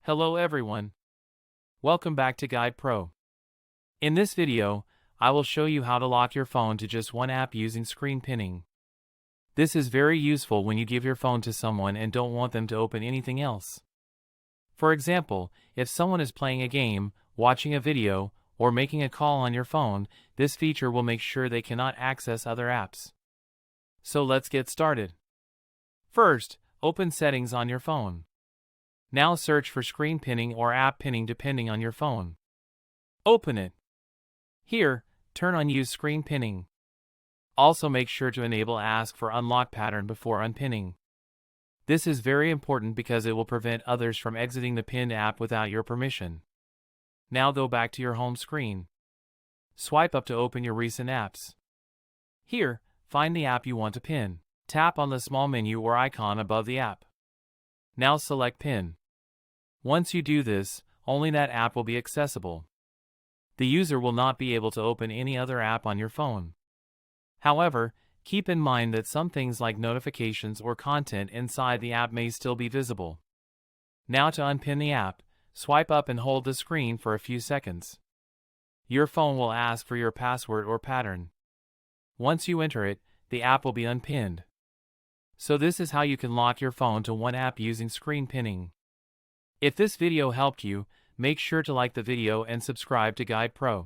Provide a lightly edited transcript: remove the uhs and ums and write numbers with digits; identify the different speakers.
Speaker 1: Hello everyone. Welcome back to Guide Pro. In this video, I will show you how to lock your phone to just one app using screen pinning. This is very useful when you give your phone to someone and don't want them to open anything else. For example, if someone is playing a game, watching a video, or making a call on your phone, this feature will make sure they cannot access other apps. So let's get started. First, open Settings on your phone. Now search for screen pinning or app pinning depending on your phone. Open it. Here, turn on Use Screen Pinning. Also make sure to enable Ask for Unlock Pattern before unpinning. This is very important because it will prevent others from exiting the pinned app without your permission. Now go back to your home screen. Swipe up to open your recent apps. Here, find the app you want to pin. Tap on the small menu or icon above the app. Now select Pin. Once you do this, only that app will be accessible. The user will not be able to open any other app on your phone. However, keep in mind that some things like notifications or content inside the app may still be visible. Now to unpin the app, swipe up and hold the screen for a few seconds. Your phone will ask for your password or pattern. Once you enter it, the app will be unpinned. So this is how you can lock your phone to one app using screen pinning. If this video helped you, make sure to like the video and subscribe to Guide Pro.